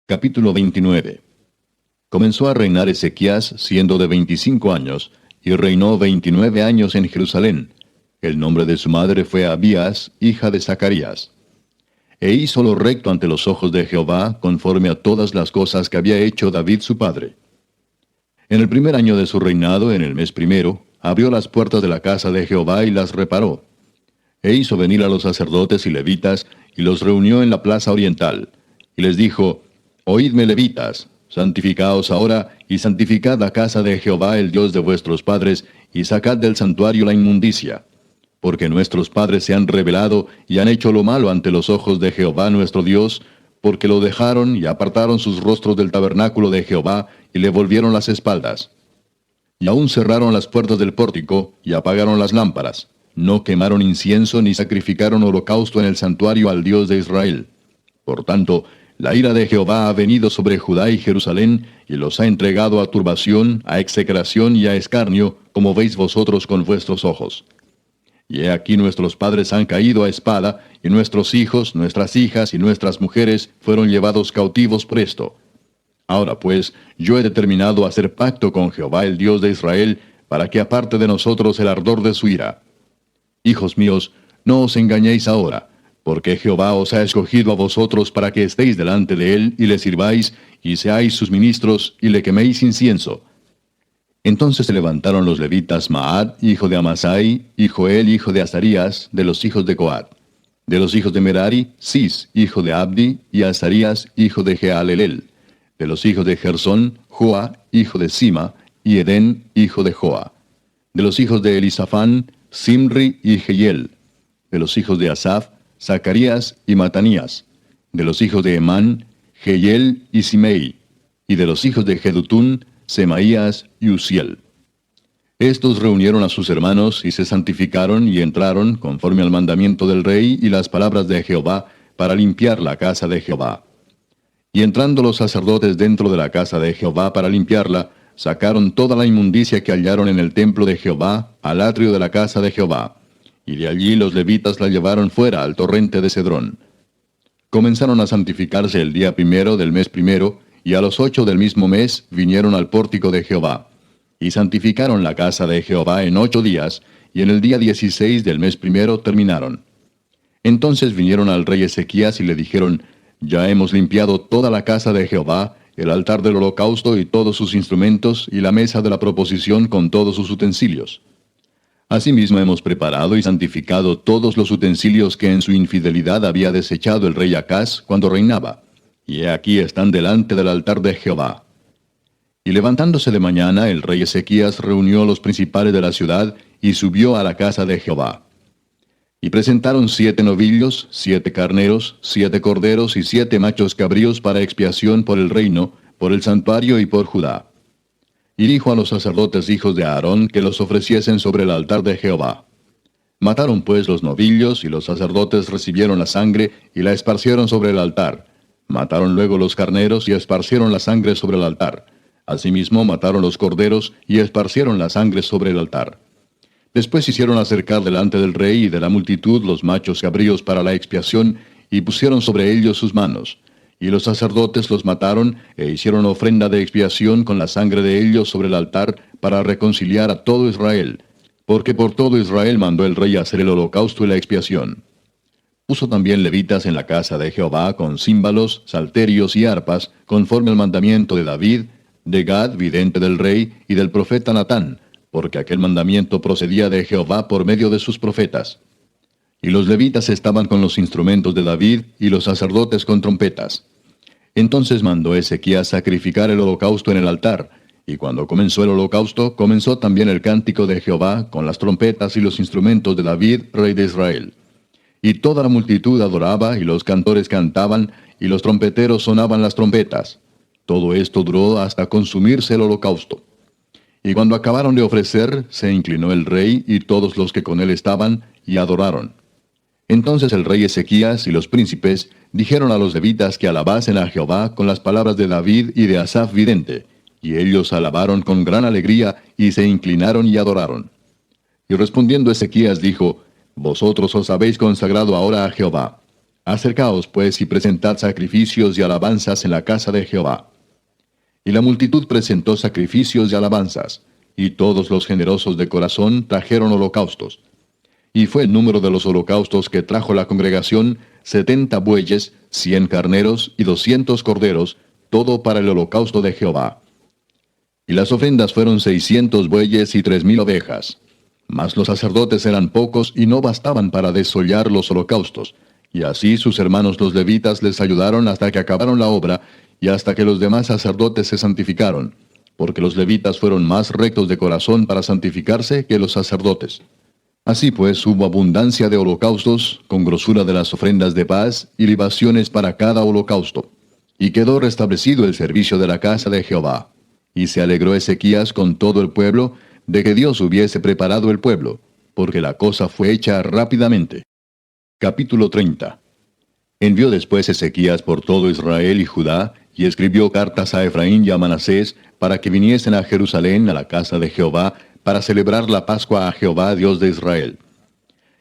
Capítulo 29. Comenzó a reinar Ezequías siendo de 25 años, y reinó 29 años en Jerusalén. El nombre de su madre fue Abías, hija de Zacarías. E hizo lo recto ante los ojos de Jehová, conforme a todas las cosas que había hecho David su padre. En el primer año de su reinado, en el mes primero, abrió las puertas de la casa de Jehová y las reparó. E hizo venir a los sacerdotes y levitas, y los reunió en la plaza oriental. Y les dijo: Oídme, levitas, santificaos ahora, y santificad la casa de Jehová, el Dios de vuestros padres, y sacad del santuario la inmundicia. Porque nuestros padres se han rebelado, y han hecho lo malo ante los ojos de Jehová nuestro Dios, porque lo dejaron, y apartaron sus rostros del tabernáculo de Jehová, y le volvieron las espaldas. Y aún cerraron las puertas del pórtico, y apagaron las lámparas. No quemaron incienso, ni sacrificaron holocausto en el santuario al Dios de Israel. Por tanto, la ira de Jehová ha venido sobre Judá y Jerusalén, y los ha entregado a turbación, a execración y a escarnio, como veis vosotros con vuestros ojos. Y he aquí nuestros padres han caído a espada, y nuestros hijos, nuestras hijas y nuestras mujeres fueron llevados cautivos presto. Ahora pues, yo he determinado hacer pacto con Jehová el Dios de Israel, para que aparte de nosotros el ardor de su ira. Hijos míos, no os engañéis ahora, porque Jehová os ha escogido a vosotros para que estéis delante de él, y le sirváis, y seáis sus ministros, y le queméis incienso. Entonces se levantaron los levitas Maat, hijo de Amasai, y Joel, hijo de Azarías, de los hijos de Coat. De los hijos de Merari, Cis, hijo de Abdi, y Azarías, hijo de Jehalelel. De los hijos de Gersón, Joa, hijo de Sima, y Edén, hijo de Joa. De los hijos de Elisafán, Simri y Jehiel. De los hijos de Asaf, Zacarías y Matanías. De los hijos de Emán, Jehiel y Simei. Y de los hijos de Jedutún, Semaías y Uziel. Estos reunieron a sus hermanos y se santificaron y entraron, conforme al mandamiento del rey y las palabras de Jehová, para limpiar la casa de Jehová. Y entrando los sacerdotes dentro de la casa de Jehová para limpiarla, sacaron toda la inmundicia que hallaron en el templo de Jehová, al atrio de la casa de Jehová. Y de allí los levitas la llevaron fuera al torrente de Cedrón. Comenzaron a santificarse el día primero del mes primero, y a los 8 del mismo mes vinieron al pórtico de Jehová. Y santificaron la casa de Jehová en 8 días, y en el día 16 del mes primero terminaron. Entonces vinieron al rey Ezequías y le dijeron: Ya hemos limpiado toda la casa de Jehová, el altar del holocausto y todos sus instrumentos, y la mesa de la proposición con todos sus utensilios. Asimismo hemos preparado y santificado todos los utensilios que en su infidelidad había desechado el rey Acaz cuando reinaba, y he aquí están delante del altar de Jehová. Y levantándose de mañana, el rey Ezequías reunió a los principales de la ciudad, y subió a la casa de Jehová. Y presentaron 7 novillos, 7 carneros, 7 corderos y 7 machos cabríos para expiación por el reino, por el santuario y por Judá. Y dijo a los sacerdotes hijos de Aarón que los ofreciesen sobre el altar de Jehová. Mataron pues los novillos, y los sacerdotes recibieron la sangre, y la esparcieron sobre el altar. Mataron luego los carneros, y esparcieron la sangre sobre el altar. Asimismo mataron los corderos, y esparcieron la sangre sobre el altar. Después hicieron acercar delante del rey y de la multitud los machos cabríos para la expiación, y pusieron sobre ellos sus manos. Y los sacerdotes los mataron, e hicieron ofrenda de expiación con la sangre de ellos sobre el altar, para reconciliar a todo Israel. Porque por todo Israel mandó el rey hacer el holocausto y la expiación. Puso también levitas en la casa de Jehová con címbalos, salterios y arpas, conforme al mandamiento de David, de Gad, vidente del rey, y del profeta Natán, porque aquel mandamiento procedía de Jehová por medio de sus profetas. Y los levitas estaban con los instrumentos de David, y los sacerdotes con trompetas. Entonces mandó Ezequías sacrificar el holocausto en el altar, y cuando comenzó el holocausto, comenzó también el cántico de Jehová, con las trompetas y los instrumentos de David, rey de Israel. Y toda la multitud adoraba, y los cantores cantaban, y los trompeteros sonaban las trompetas. Todo esto duró hasta consumirse el holocausto. Y cuando acabaron de ofrecer, se inclinó el rey y todos los que con él estaban, y adoraron. Entonces el rey Ezequías y los príncipes dijeron a los levitas que alabasen a Jehová con las palabras de David y de Asaf vidente, y ellos alabaron con gran alegría, y se inclinaron y adoraron. Y respondiendo Ezequías dijo: Vosotros os habéis consagrado ahora a Jehová. Acercaos pues y presentad sacrificios y alabanzas en la casa de Jehová. Y la multitud presentó sacrificios y alabanzas, y todos los generosos de corazón trajeron holocaustos. Y fue el número de los holocaustos que trajo la congregación 70 bueyes, 100 carneros y 200 corderos, todo para el holocausto de Jehová. Y las ofrendas fueron 600 bueyes y 3000 ovejas. Mas los sacerdotes eran pocos y no bastaban para desollar los holocaustos. Y así sus hermanos los levitas les ayudaron hasta que acabaron la obra, y hasta que los demás sacerdotes se santificaron, porque los levitas fueron más rectos de corazón para santificarse que los sacerdotes. Así pues hubo abundancia de holocaustos, con grosura de las ofrendas de paz, y libaciones para cada holocausto. Y quedó restablecido el servicio de la casa de Jehová. Y se alegró Ezequías con todo el pueblo, de que Dios hubiese preparado el pueblo, porque la cosa fue hecha rápidamente. Capítulo 30. Envió después Ezequías por todo Israel y Judá, y escribió cartas a Efraín y a Manasés, para que viniesen a Jerusalén, a la casa de Jehová, para celebrar la Pascua a Jehová, Dios de Israel.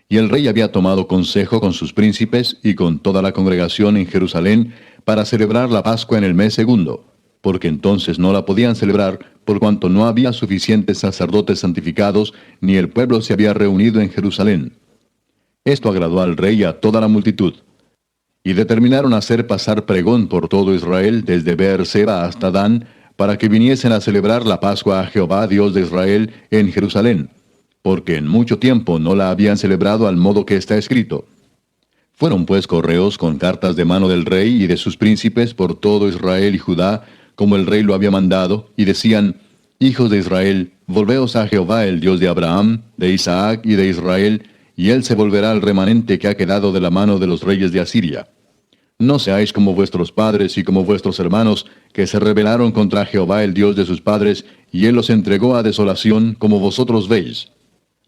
Y el rey había tomado consejo con sus príncipes y con toda la congregación en Jerusalén, para celebrar la Pascua en el mes segundo, porque entonces no la podían celebrar, por cuanto no había suficientes sacerdotes santificados, ni el pueblo se había reunido en Jerusalén. Esto agradó al rey y a toda la multitud. Y determinaron hacer pasar pregón por todo Israel, desde Beer-seba hasta Dan, para que viniesen a celebrar la Pascua a Jehová, Dios de Israel, en Jerusalén, porque en mucho tiempo no la habían celebrado al modo que está escrito. Fueron pues correos con cartas de mano del rey y de sus príncipes por todo Israel y Judá, como el rey lo había mandado, y decían: Hijos de Israel, volveos a Jehová, el Dios de Abraham, de Isaac y de Israel, y él se volverá al remanente que ha quedado de la mano de los reyes de Asiria. No seáis como vuestros padres y como vuestros hermanos, que se rebelaron contra Jehová el Dios de sus padres, y él los entregó a desolación, como vosotros veis.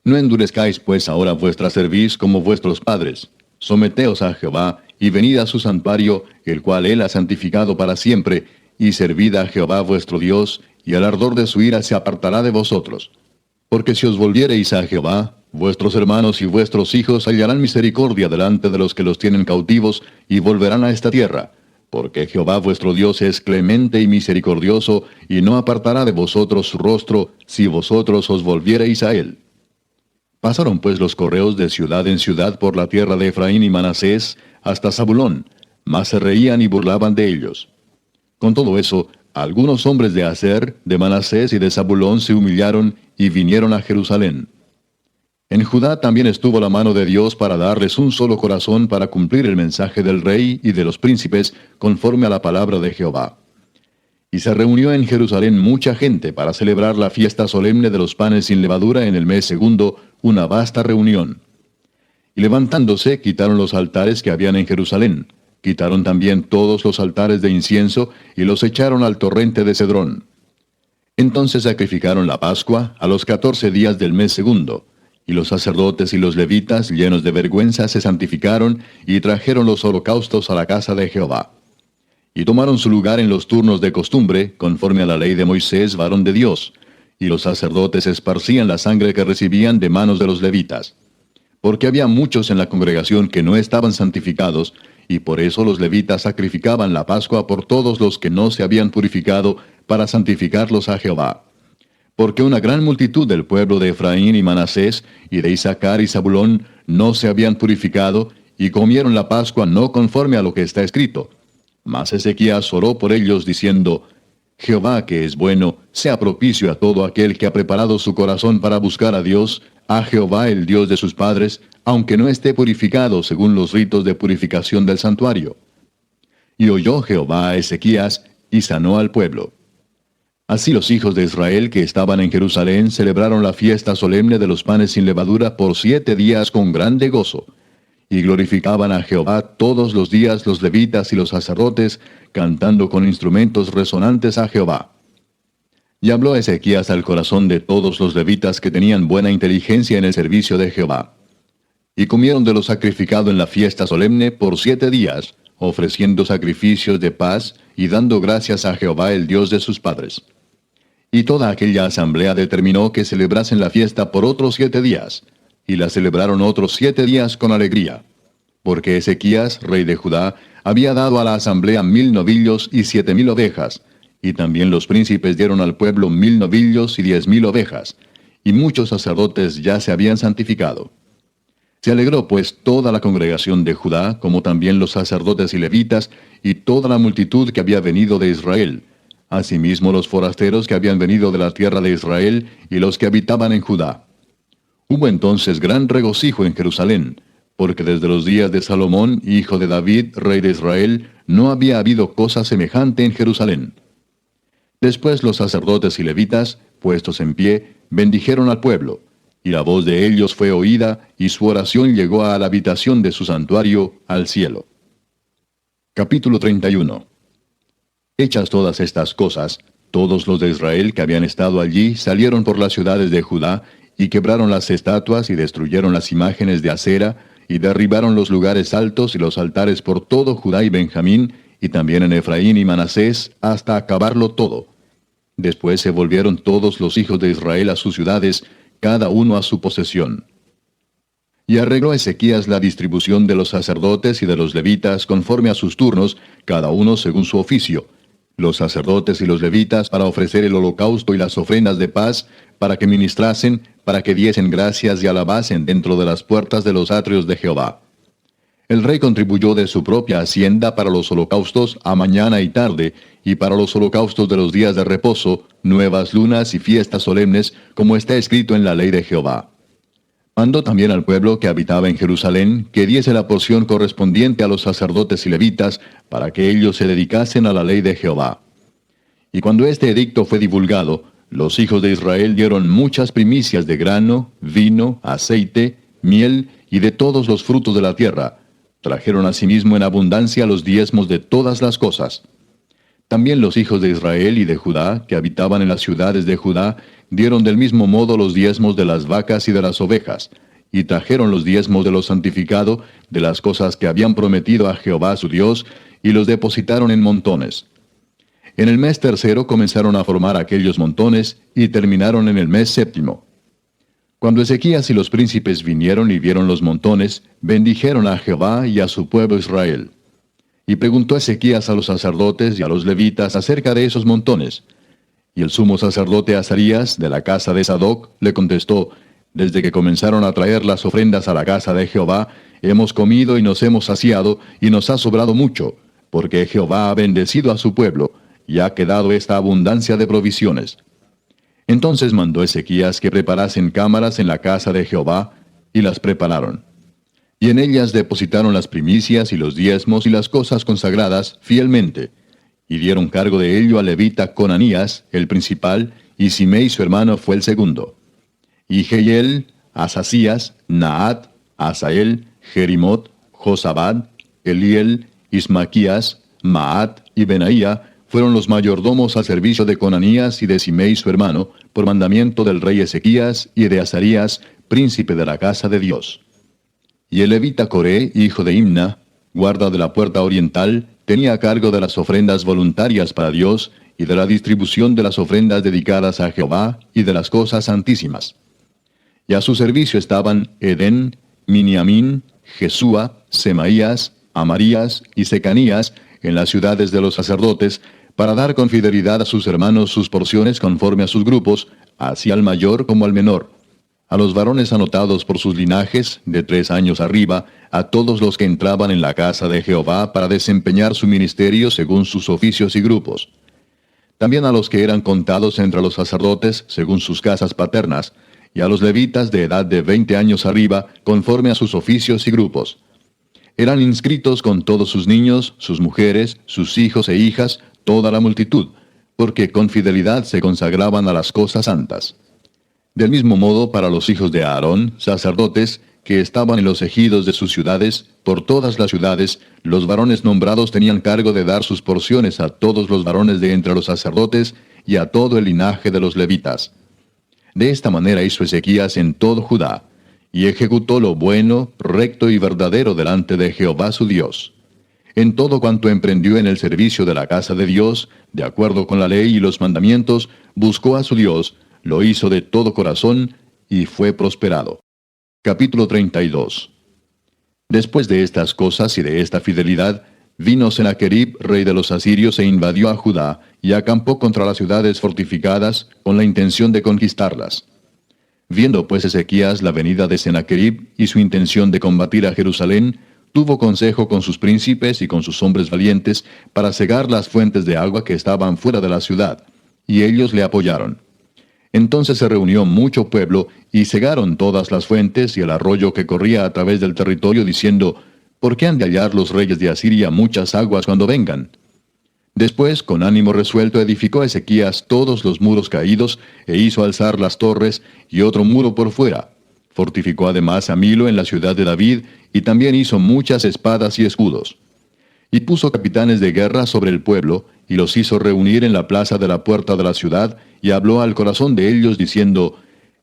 No endurezcáis pues ahora vuestra cerviz como vuestros padres. Someteos a Jehová, y venid a su santuario, el cual él ha santificado para siempre, y servid a Jehová vuestro Dios, y el ardor de su ira se apartará de vosotros. Porque si os volviereis a Jehová, vuestros hermanos y vuestros hijos hallarán misericordia delante de los que los tienen cautivos, y volverán a esta tierra, porque Jehová vuestro Dios es clemente y misericordioso, y no apartará de vosotros su rostro, si vosotros os volviereis a él. Pasaron pues los correos de ciudad en ciudad por la tierra de Efraín y Manasés, hasta Zabulón, mas se reían y burlaban de ellos. Con todo eso, algunos hombres de Aser, de Manasés y de Zabulón se humillaron y vinieron a Jerusalén. En Judá también estuvo la mano de Dios para darles un solo corazón para cumplir el mensaje del rey y de los príncipes conforme a la palabra de Jehová. Y se reunió en Jerusalén mucha gente para celebrar la fiesta solemne de los panes sin levadura en el mes segundo, una vasta reunión. Y levantándose, quitaron los altares que habían en Jerusalén. Quitaron también todos los altares de incienso y los echaron al torrente de Cedrón. Entonces sacrificaron la Pascua a los 14 días del mes segundo. Y los sacerdotes y los levitas, llenos de vergüenza, se santificaron y trajeron los holocaustos a la casa de Jehová. Y tomaron su lugar en los turnos de costumbre, conforme a la ley de Moisés, varón de Dios. Y los sacerdotes esparcían la sangre que recibían de manos de los levitas. Porque había muchos en la congregación que no estaban santificados, y por eso los levitas sacrificaban la Pascua por todos los que no se habían purificado, para santificarlos a Jehová. Porque una gran multitud del pueblo de Efraín y Manasés, y de Isaacar y Zabulón, no se habían purificado, y comieron la Pascua no conforme a lo que está escrito. Mas Ezequías oró por ellos, diciendo: Jehová, que es bueno, sea propicio a todo aquel que ha preparado su corazón para buscar a Dios, a Jehová el Dios de sus padres, aunque no esté purificado según los ritos de purificación del santuario. Y oyó Jehová a Ezequías, y sanó al pueblo. Así los hijos de Israel que estaban en Jerusalén celebraron la fiesta solemne de los panes sin levadura por 7 días con grande gozo, y glorificaban a Jehová todos los días los levitas y los sacerdotes, cantando con instrumentos resonantes a Jehová. Y habló Ezequías al corazón de todos los levitas que tenían buena inteligencia en el servicio de Jehová. Y comieron de lo sacrificado en la fiesta solemne por 7 días, ofreciendo sacrificios de paz y dando gracias a Jehová el Dios de sus padres. Y toda aquella asamblea determinó que celebrasen la fiesta por otros 7 días, y la celebraron otros 7 días con alegría, porque Ezequías, rey de Judá, había dado a la asamblea 1000 novillos y 7000 ovejas, y también los príncipes dieron al pueblo 1000 novillos y 10,000 ovejas, y muchos sacerdotes ya se habían santificado. Se alegró pues toda la congregación de Judá, como también los sacerdotes y levitas, y toda la multitud que había venido de Israel, asimismo los forasteros que habían venido de la tierra de Israel, y los que habitaban en Judá. Hubo entonces gran regocijo en Jerusalén, porque desde los días de Salomón, hijo de David, rey de Israel, no había habido cosa semejante en Jerusalén. Después los sacerdotes y levitas, puestos en pie, bendijeron al pueblo, y la voz de ellos fue oída, y su oración llegó a la habitación de su santuario, al cielo. Capítulo 31. Hechas todas estas cosas, todos los de Israel que habían estado allí salieron por las ciudades de Judá, y quebraron las estatuas y destruyeron las imágenes de acera, y derribaron los lugares altos y los altares por todo Judá y Benjamín, y también en Efraín y Manasés, hasta acabarlo todo. Después se volvieron todos los hijos de Israel a sus ciudades, cada uno a su posesión. Y arregló Ezequías la distribución de los sacerdotes y de los levitas conforme a sus turnos, cada uno según su oficio. Los sacerdotes y los levitas para ofrecer el holocausto y las ofrendas de paz, para que ministrasen, para que diesen gracias y alabasen dentro de las puertas de los atrios de Jehová. El rey contribuyó de su propia hacienda para los holocaustos a mañana y tarde, y para los holocaustos de los días de reposo, nuevas lunas y fiestas solemnes, como está escrito en la ley de Jehová. Mandó también al pueblo que habitaba en Jerusalén que diese la porción correspondiente a los sacerdotes y levitas, para que ellos se dedicasen a la ley de Jehová. Y cuando este edicto fue divulgado, los hijos de Israel dieron muchas primicias de grano, vino, aceite, miel y de todos los frutos de la tierra. Trajeron asimismo en abundancia los diezmos de todas las cosas. También los hijos de Israel y de Judá, que habitaban en las ciudades de Judá, dieron del mismo modo los diezmos de las vacas y de las ovejas, y trajeron los diezmos de lo santificado, de las cosas que habían prometido a Jehová su Dios, y los depositaron en montones. En el mes tercero comenzaron a formar aquellos montones, y terminaron en el mes séptimo. Cuando Ezequías y los príncipes vinieron y vieron los montones, bendijeron a Jehová y a su pueblo Israel. Y preguntó Ezequías a los sacerdotes y a los levitas acerca de esos montones. Y el sumo sacerdote Azarías, de la casa de Sadoc, le contestó: Desde que comenzaron a traer las ofrendas a la casa de Jehová, hemos comido y nos hemos saciado, y nos ha sobrado mucho, porque Jehová ha bendecido a su pueblo, y ha quedado esta abundancia de provisiones. Entonces mandó Ezequías que preparasen cámaras en la casa de Jehová, y las prepararon. Y en ellas depositaron las primicias y los diezmos y las cosas consagradas fielmente, y dieron cargo de ello al levita Conanías, el principal, y Simei su hermano fue el segundo. Y Jehiel, Asasías, Naat, Asael, Jerimot, Josabad, Eliel, Ismaquías, Maat y Benaía fueron los mayordomos al servicio de Conanías y de Simei su hermano, por mandamiento del rey Ezequías y de Azarías, príncipe de la casa de Dios. Y el levita Coré, hijo de Imna, guarda de la puerta oriental, tenía a cargo de las ofrendas voluntarias para Dios y de la distribución de las ofrendas dedicadas a Jehová y de las cosas santísimas. Y a su servicio estaban Edén, Miniamín, Jesúa, Semaías, Amarías y Secanías en las ciudades de los sacerdotes, para dar con fidelidad a sus hermanos sus porciones conforme a sus grupos, así al mayor como al menor. A los varones anotados por sus linajes, de 3 años arriba, a todos los que entraban en la casa de Jehová para desempeñar su ministerio según sus oficios y grupos. También a los que eran contados entre los sacerdotes según sus casas paternas, y a los levitas de edad de 20 años arriba, conforme a sus oficios y grupos. Eran inscritos con todos sus niños, sus mujeres, sus hijos e hijas, toda la multitud, porque con fidelidad se consagraban a las cosas santas. Del mismo modo, para los hijos de Aarón, sacerdotes, que estaban en los ejidos de sus ciudades, por todas las ciudades, los varones nombrados tenían cargo de dar sus porciones a todos los varones de entre los sacerdotes y a todo el linaje de los levitas. De esta manera hizo Ezequías en todo Judá, y ejecutó lo bueno, recto y verdadero delante de Jehová su Dios. En todo cuanto emprendió en el servicio de la casa de Dios, de acuerdo con la ley y los mandamientos, buscó a su Dios, lo hizo de todo corazón, y fue prosperado. Capítulo 32. Después de estas cosas y de esta fidelidad, vino Sennacherib, rey de los asirios, e invadió a Judá, y acampó contra las ciudades fortificadas, con la intención de conquistarlas. Viendo pues Ezequías la venida de Sennacherib y su intención de combatir a Jerusalén, tuvo consejo con sus príncipes y con sus hombres valientes para cegar las fuentes de agua que estaban fuera de la ciudad, y ellos le apoyaron. Entonces se reunió mucho pueblo, y cegaron todas las fuentes y el arroyo que corría a través del territorio, diciendo, ¿por qué han de hallar los reyes de Asiria muchas aguas cuando vengan? Después, con ánimo resuelto, edificó Ezequías todos los muros caídos, e hizo alzar las torres, y otro muro por fuera. Fortificó además a Milo en la ciudad de David, y también hizo muchas espadas y escudos. Y puso capitanes de guerra sobre el pueblo, y los hizo reunir en la plaza de la puerta de la ciudad, y habló al corazón de ellos, diciendo,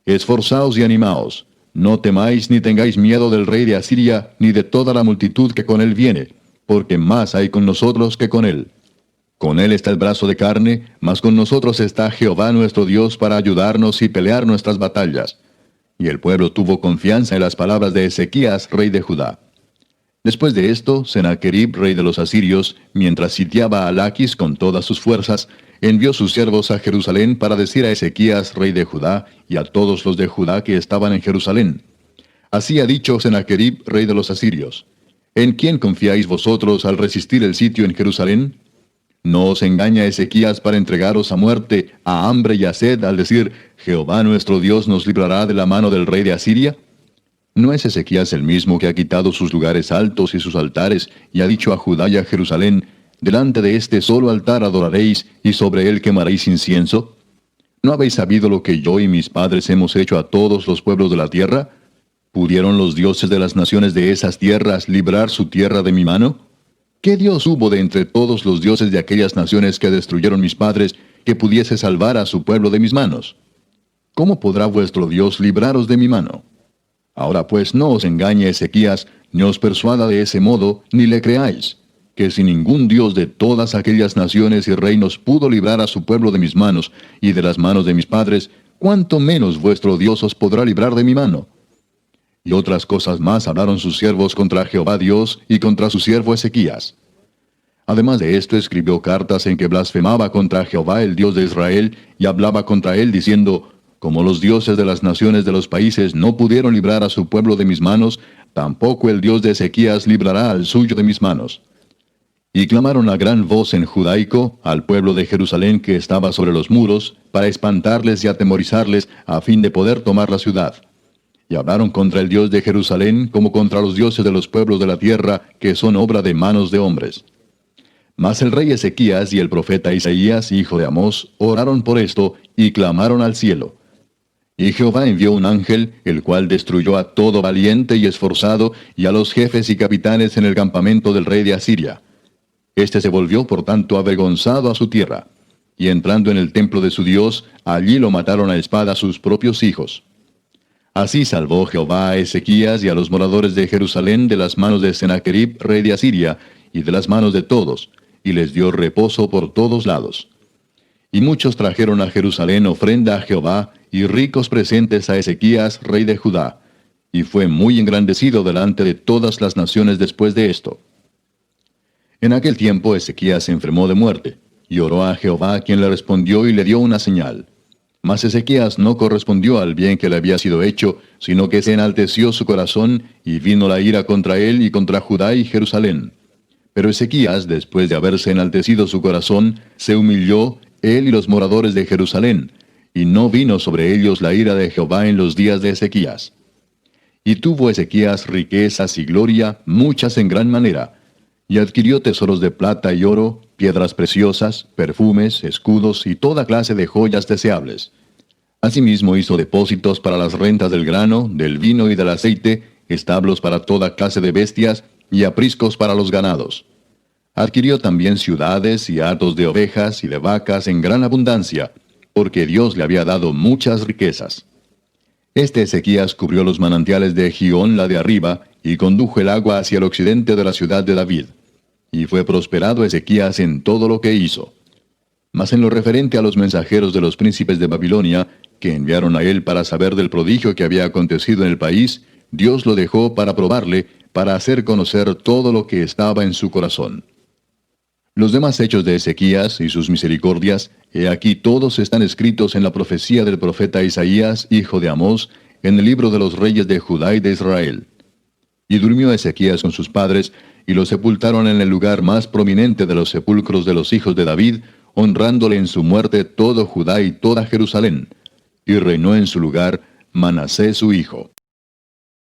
Esforzaos y animaos, no temáis ni tengáis miedo del rey de Asiria, ni de toda la multitud que con él viene, porque más hay con nosotros que con él. Con él está el brazo de carne, mas con nosotros está Jehová nuestro Dios para ayudarnos y pelear nuestras batallas. Y el pueblo tuvo confianza en las palabras de Ezequías, rey de Judá. Después de esto, Sennacherib, rey de los asirios, mientras sitiaba a Laquis con todas sus fuerzas, envió sus siervos a Jerusalén para decir a Ezequías, rey de Judá, y a todos los de Judá que estaban en Jerusalén. Así ha dicho Sennacherib, rey de los asirios: ¿En quién confiáis vosotros al resistir el sitio en Jerusalén? ¿No os engaña Ezequías para entregaros a muerte, a hambre y a sed, al decir, Jehová nuestro Dios nos librará de la mano del rey de Asiria? ¿No es Ezequías el mismo que ha quitado sus lugares altos y sus altares, y ha dicho a Judá y a Jerusalén, delante de este solo altar adoraréis, y sobre él quemaréis incienso? ¿No habéis sabido lo que yo y mis padres hemos hecho a todos los pueblos de la tierra? ¿Pudieron los dioses de las naciones de esas tierras librar su tierra de mi mano? ¿Qué Dios hubo de entre todos los dioses de aquellas naciones que destruyeron mis padres, que pudiese salvar a su pueblo de mis manos? ¿Cómo podrá vuestro Dios libraros de mi mano? Ahora pues no os engañe Ezequías, ni os persuada de ese modo, ni le creáis, que si ningún Dios de todas aquellas naciones y reinos pudo librar a su pueblo de mis manos, y de las manos de mis padres, cuánto menos vuestro Dios os podrá librar de mi mano. Y otras cosas más hablaron sus siervos contra Jehová Dios y contra su siervo Ezequías. Además de esto escribió cartas en que blasfemaba contra Jehová el Dios de Israel, y hablaba contra él diciendo, como los dioses de las naciones de los países no pudieron librar a su pueblo de mis manos, tampoco el Dios de Ezequías librará al suyo de mis manos. Y clamaron a gran voz en judaico al pueblo de Jerusalén que estaba sobre los muros, para espantarles y atemorizarles, a fin de poder tomar la ciudad. Y hablaron contra el Dios de Jerusalén como contra los dioses de los pueblos de la tierra, que son obra de manos de hombres. Mas el rey Ezequías y el profeta Isaías, hijo de Amós, oraron por esto, y clamaron al cielo. Y Jehová envió un ángel, el cual destruyó a todo valiente y esforzado, y a los jefes y capitanes en el campamento del rey de Asiria. Este se volvió por tanto avergonzado a su tierra. Y entrando en el templo de su Dios, allí lo mataron a espada sus propios hijos. Así salvó Jehová a Ezequías y a los moradores de Jerusalén de las manos de Sennacherib, rey de Asiria, y de las manos de todos, y les dio reposo por todos lados. Y muchos trajeron a Jerusalén ofrenda a Jehová, y ricos presentes a Ezequías, rey de Judá, y fue muy engrandecido delante de todas las naciones después de esto. En aquel tiempo Ezequías se enfermó de muerte, y oró a Jehová, quien le respondió y le dio una señal. Mas Ezequías no correspondió al bien que le había sido hecho, sino que se enalteció su corazón, y vino la ira contra él y contra Judá y Jerusalén. Pero Ezequías, después de haberse enaltecido su corazón, se humilló, él y los moradores de Jerusalén, y no vino sobre ellos la ira de Jehová en los días de Ezequías. Y tuvo Ezequías riquezas y gloria, muchas en gran manera, y adquirió tesoros de plata y oro, piedras preciosas, perfumes, escudos y toda clase de joyas deseables. Asimismo hizo depósitos para las rentas del grano, del vino y del aceite, establos para toda clase de bestias, y apriscos para los ganados. Adquirió también ciudades y hatos de ovejas y de vacas en gran abundancia, porque Dios le había dado muchas riquezas. Este Ezequías cubrió los manantiales de Gihón la de arriba, y condujo el agua hacia el occidente de la ciudad de David. Y fue prosperado Ezequías en todo lo que hizo. Mas en lo referente a los mensajeros de los príncipes de Babilonia, que enviaron a él para saber del prodigio que había acontecido en el país, Dios lo dejó para probarle, para hacer conocer todo lo que estaba en su corazón. Los demás hechos de Ezequías y sus misericordias, he aquí todos están escritos en la profecía del profeta Isaías, hijo de Amós, en el libro de los reyes de Judá y de Israel. Y durmió Ezequías con sus padres, y lo sepultaron en el lugar más prominente de los sepulcros de los hijos de David, honrándole en su muerte todo Judá y toda Jerusalén. Y reinó en su lugar Manasés su hijo.